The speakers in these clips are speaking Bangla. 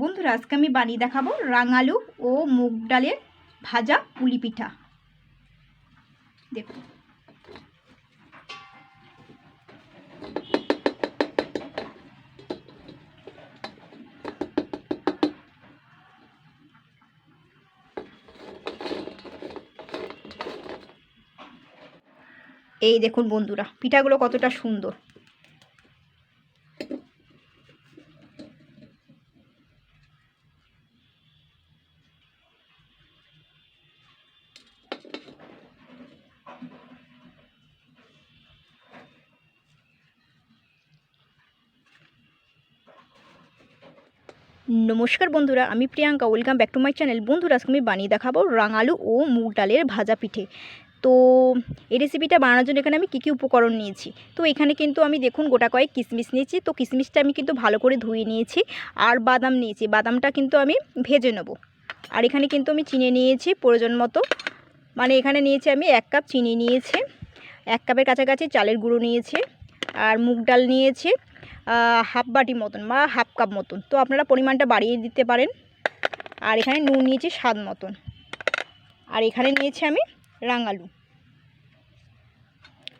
বন্ধুরা আজকে আমি বানিয়ে দেখাবো রাঙালু ও মুগ ডালের ভাজা পুলি পিঠা। দেখুন এই দেখুন বন্ধুরা পিঠাগুলো কতটা সুন্দর। নমস্কার বন্ধুরা, আমি Priyanka, welcome back to my channel. বন্ধুরা আজকে আমি বানিয়ে দেখাবো রাঙালু ও মুগ ডালের ভাজা পিঠে। তো এই রেসিপিটা বানানোর জন্য এখানে আমি কী কী উপকরণ নিয়েছি। তো এখানে কিন্তু আমি দেখুন গোটা কয়েক কিশমিশ নিয়েছি। তো কিশমিশটা আমি কিন্তু ভালো করে ধুয়ে নিয়েছি। আর বাদাম নিয়েছি, বাদামটা কিন্তু আমি ভেজে নেব। আর এখানে কিন্তু আমি চিনি নিয়েছি প্রয়োজন মতো, মানে এখানে নিয়েছি আমি 1 কাপ চিনি নিয়েছি, 1 কাপের কাছাকাছি চালের গুঁড়ো নিয়েছি, আর মুগ ডাল নিয়েছি হাফ বাটি মতন বা হাফ কাপ মতন। তো আপনারা পরিমাণটা বাড়িয়ে দিতে পারেন। আর এখানে নুন নিয়েছি স্বাদ মতন। আর এখানে নিয়েছি আমি রাঙালু।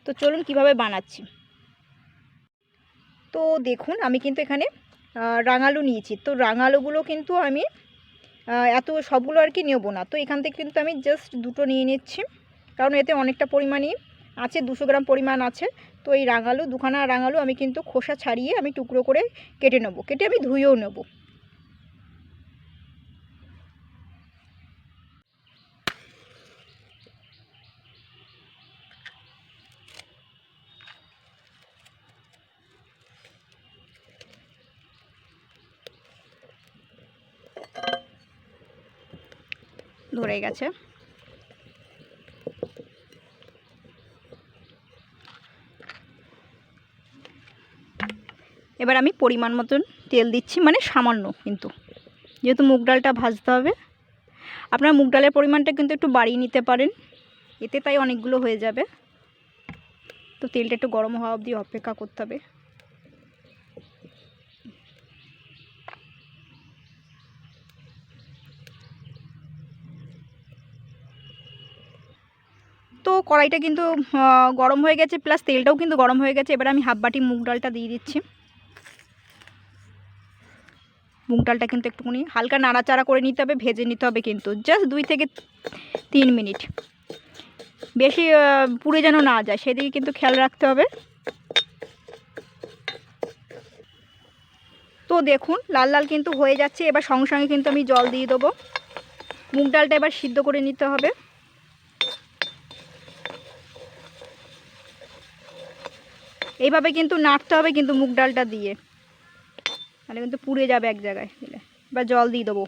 তো চলুন কিভাবে বানাচ্ছি। তো দেখুন আমি কিন্তু এখানে রাঙালু নিয়েছি। তো রাঙালুগুলো কিন্তু আমি এত সবগুলো আর কি নেব না। তো এখান থেকে কিন্তু আমি জাস্ট দুটো নিয়ে নিচ্ছি, কারণ এতে অনেকটা পরিমাণই আছে, 200 গ্রাম পরিমাণ আছে। তো এই রাঙালু, দুখানা রাঙালু আমি কিন্তু খোসা ছাড়িয়ে আমি টুকরো করে কেটে নেব, কেটে আমি ধুয়েও নেব। ধরে গেছে। এবার আমি পরিমাণ মতন তেল দিচ্ছি, মানে সামান্য, কিন্তু যেহেতু মুগ ডালটা ভাজতে হবে আপনারা মুগ ডালের পরিমাণটা কিন্তু একটু বাড়িয়ে নিতে পারেন, এতে তাই অনেকগুলো হয়ে যাবে। তো তেলটা একটু গরম হওয়া অবধি অপেক্ষা করতে হবে। তো কড়াইটা কিন্তু গরম হয়ে গেছে, প্লাস তেলটাও কিন্তু গরম হয়ে গেছে। এবার আমি হাফ বাটি মুগ ডালটা দিয়ে দিচ্ছি। মুগ ডালটা কিন্তু একটুখানি হালকা নাড়াচাড়া করে নিতে হবে, ভেজে নিতে হবে কিন্তু জাস্ট 2 থেকে 3 মিনিট, বেশি পুড়ে যেন না যায় সেদিকে কিন্তু খেয়াল রাখতে হবে। তো দেখুন লাল লাল কিন্তু হয়ে যাচ্ছে। এবার সঙ্গে সঙ্গে কিন্তু আমি জল দিয়ে দেবো। মুগ ডালটা এবার সিদ্ধ করে নিতে হবে। এইভাবে কিন্তু নাড়তে হবে কিন্তু মুগ ডালটা দিয়ে, তাহলে কিন্তু পুড়ে যাবে এক জায়গায় দিলে। এবার জল দিয়ে দেবো।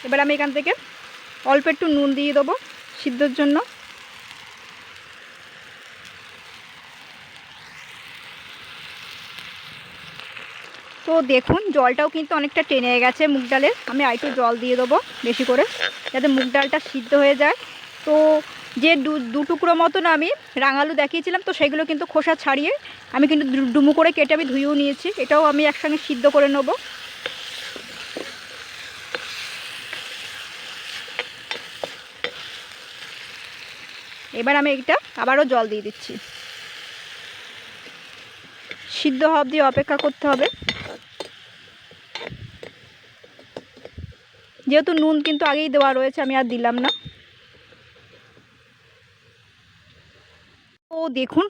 এবার আমি এখান থেকে অল্প একটু নুন দিয়ে দেবো সিদ্ধর জন্য। তো দেখুন জলটাও কিন্তু অনেকটা টেনে গেছে মুগ ডালের। আমি আরেকটু জল দিয়ে দেবো বেশি করে, যাতে মুগ ডালটা সিদ্ধ হয়ে যায়। তো যে দু টুকরো মতন আমি রাঙালু দেখিয়েছিলাম, তো সেগুলো কিন্তু খোসা ছাড়িয়ে আমি কিন্তু ডুমো করে কেটে আমি ধুয়েও নিয়েছি। এটাও আমি একসঙ্গে সিদ্ধ করে নেব। এবার আমি এটা আবারও জল দিয়ে দিচ্ছি। সিদ্ধ হওয়া অবধি অপেক্ষা করতে হবে। যেহেতু নুন কিন্তু আগেই দেওয়া রয়েছে, আমি আর দিলাম না। তো দেখুন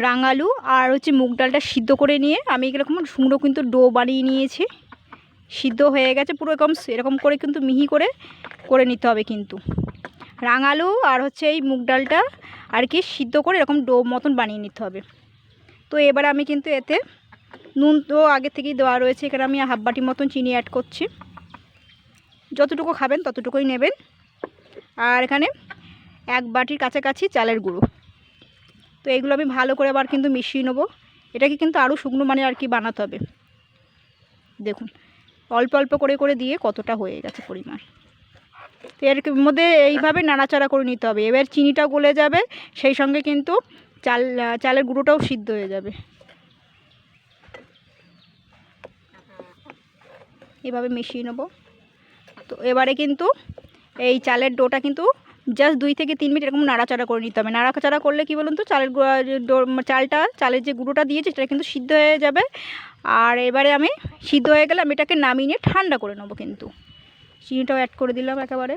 রাঙালু আর হচ্ছে মুগ ডালটা সিদ্ধ করে নিয়ে আমি এরকম শুকনো কিন্তু ডো বানিয়ে নিয়েছি। সিদ্ধ হয়ে গেছে পুরো, এরকম করে কিন্তু মিহি করে করে নিতে হবে। কিন্তু রাঙালু আর হচ্ছে এই মুগ ডালটা আর কি সিদ্ধ করে এরকম ডো মতন বানিয়ে নিতে হবে। তো এবার আমি কিন্তু এতে নুন তো আগে থেকেই দেওয়া রয়েছে, এখানে আমি হাফ বাটি মতন চিনি অ্যাড করছি। যতটুকু খাবেন ততটুকুই নেবেন। আর এখানে 1 বাটির কাছাকাছি চালের গুঁড়ো। তো এগুলো আমি ভালো করে আবার কিন্তু মিশিয়ে নেবো। এটাকে কিন্তু আরও শুকনো মানে আর কি বানাতে হবে। দেখুন অল্প অল্প করে করে দিয়ে কতটা হয়ে গেছে পরিমাণ। তো এর মধ্যে এইভাবে নাড়াচাড়া করে নিতে হবে। এবার চিনিটাও গলে যাবে, সেই সঙ্গে কিন্তু চালের গুঁড়োটাও সিদ্ধ হয়ে যাবে। এভাবে মিশিয়ে নেব। তো এবারে কিন্তু এই চালের ডোটা কিন্তু জাস্ট 2 থেকে 3 মিনিট এরকম নাড়াচাড়া করে নিতে হবে। নাড়াচাড়া করলে কি বলুন তো, চালের যে গুঁড়োটা দিয়েছি সেটা কিন্তু সিদ্ধ হয়ে যাবে। আর এবারে আমি সিদ্ধ হয়ে গেলে আমি এটাকে নামিয়ে নিয়ে ঠান্ডা করে নেবো। কিন্তু চিনিটাও অ্যাড করে দিলাম একেবারে।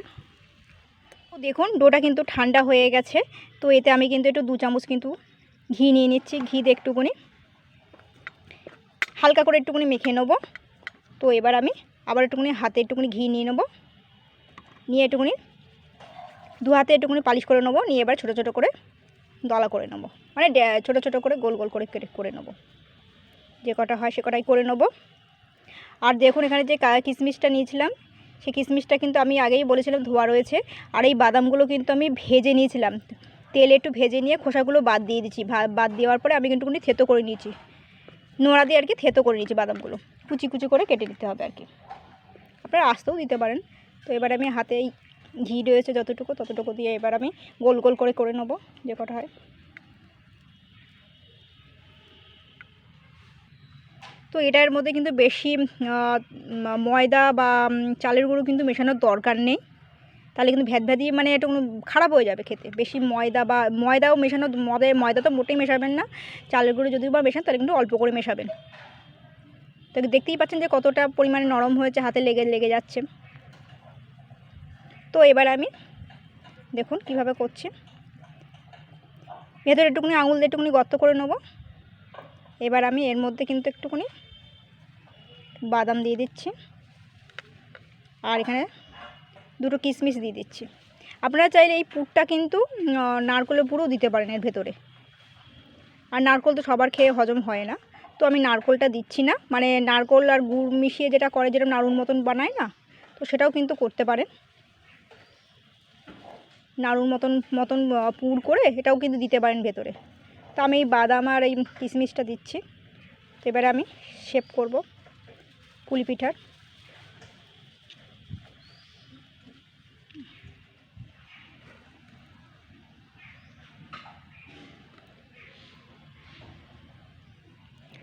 তো দেখুন ডোটা কিন্তু ঠান্ডা হয়ে গেছে। তো এতে আমি কিন্তু একটু 2 চামচ কিন্তু ঘি নিয়ে নিচ্ছি। ঘি দিয়ে একটুখানি হালকা করে একটুখানি মেখে নেবো। তো এবার আমি আবার একটুখানি হাতে একটুখানি ঘি নিয়ে নেবো, নিয়ে একটুখানি 2 হাতে একটুখানি পালিশ করে নেবো। নিয়ে এবার ছোটো ছোটো করে দলা করে নেবো, মানে ছোটো ছোটো করে গোল গোল করে কেটে করে নেবো। যে কটা হয় সে কটাই করে নেবো। আর দেখুন এখানে যে কিশমিশটা নিয়েছিলাম, সেই কিশমিশটা কিন্তু আমি আগেই বলেছিলাম ধোয়া রয়েছে। আর এই বাদামগুলো কিন্তু আমি ভেজে নিয়েছিলাম, তেলে একটু ভেজে নিয়ে খোসাগুলো বাদ দিয়ে দিচ্ছি। বাদ দেওয়ার পরে আমি কিন্তু থেতো করে নিয়েছি, নোড়া দিয়ে আর কি থেতো করে নিয়েছি। বাদামগুলো কুচি কুচি করে কেটে দিতে হবে আর কি, আপনারা আস্তেও দিতে পারেন। তো এবার আমি হাতে এই ঘি রয়েছে যতটুকু ততটুকু দিয়ে এবার আমি গোল গোল করে করে নেবো যে কটা হয়। তো এটার মধ্যে কিন্তু বেশি ময়দা বা চালের গুঁড়ো কিন্তু মেশানোর দরকার নেই, তাহলে কিন্তু ভ্যাদভ্যাদি মানে একটু খারাপ হয়ে যাবে খেতে। বেশি ময়দাও মেশানো, ময়দা তো মোটেই মেশাবেন না। চালের গুঁড়ো যদিও বা মেশান তাহলে কিন্তু অল্প করে মেশাবেন। তো দেখতেই পাচ্ছেন যে কতটা পরিমাণে নরম হয়েছে, হাতে লেগে যাচ্ছে। তো এবার আমি দেখুন কিভাবে করছি, ভেতরে একটুখানি আঙুল দিয়ে একটুখানি গর্ত করে নেবো। এবার আমি এর মধ্যে কিন্তু একটুখানি বাদাম দিয়ে দিচ্ছি, আর এখানে 2টো কিশমিশ দিয়ে দিচ্ছি। আপনারা চাইলে এই পুরটা কিন্তু নারকেলের পুরও দিতে পারেন এর ভেতরে। আর নারকেল তো সবার খেয়ে হজম হয় না, তো আমি নারকেলটা দিচ্ছি না। মানে নারকেল আর গুড় মিশিয়ে যেটা করে, যেটা নাড়ুর মতন বানায় না, তো সেটাও কিন্তু করতে পারেন। নাড়ুর মতন পুর করে এটাও কিন্তু দিতে পারেন ভেতরে। তো আমি এই বাদাম আর এই কিশমিশটা দিচ্ছি। তো এবারে আমি শেপ করব পুলি পিঠার।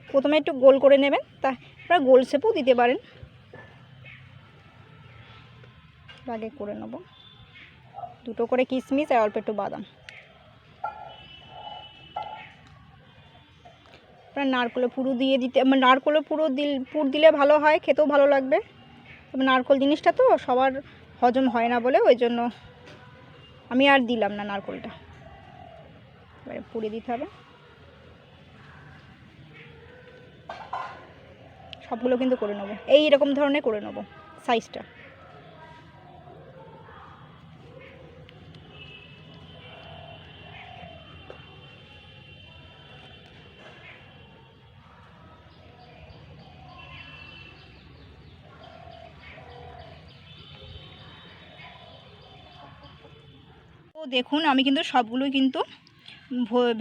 প্রথমে একটু গোল করে নেবেন, তারপর গোল শেপও দিতে পারেন। আগে করে নেব 2টো করে কিশমিশ আর অল্প একটু বাদাম। আপনার নারকেলের পুরো দিয়ে দিতে, নারকেলের পুর দিলে ভালো হয়, খেতেও ভালো লাগবে। তবে নারকেল জিনিসটা তো সবার হজম হয় না বলে ওই জন্য আমি আর দিলাম না নারকেলটা। এবারে পুড়ে দিতে হবে। সবগুলো কিন্তু করে নেবো, এই রকম ধরনের করে নেবো সাইজটা। তো দেখুন আমি কিন্তু সবগুলোই কিন্তু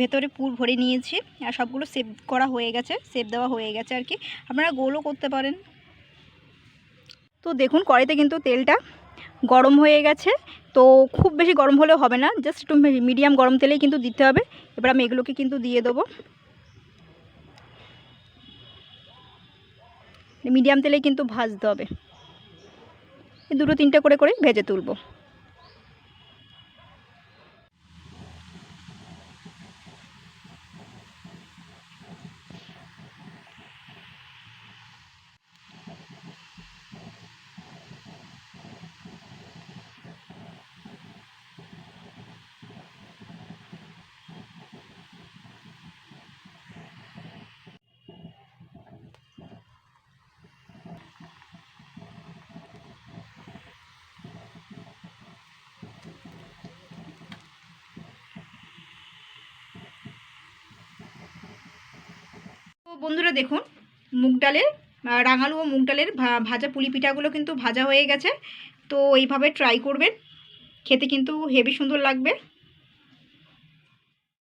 ভেতরে পুর ভরে নিয়েছি, আর সবগুলো সেভ করা হয়ে গেছে, সেভ দেওয়া হয়ে গেছে আর কি। আপনারা গোলও করতে পারেন। তো দেখুন কড়াইতে কিন্তু তেলটা গরম হয়ে গেছে। তো খুব বেশি গরম হলেও হবে না, জাস্ট একটু মিডিয়াম গরম তেলেই কিন্তু দিতে হবে। এবার আমি এগুলোকে কিন্তু দিয়ে দেবো, মিডিয়াম তেলেই কিন্তু ভাজতে হবে। 2-3টে করে করে ভেজে তুলব। তো বন্ধুরা দেখুন রাঙালু ও মুগ ডালের ভাজা পুলি পিঠাগুলো কিন্তু ভাজা হয়ে গেছে। তো এইভাবে ট্রাই করবেন, খেতে কিন্তু হেভি সুন্দর লাগবে।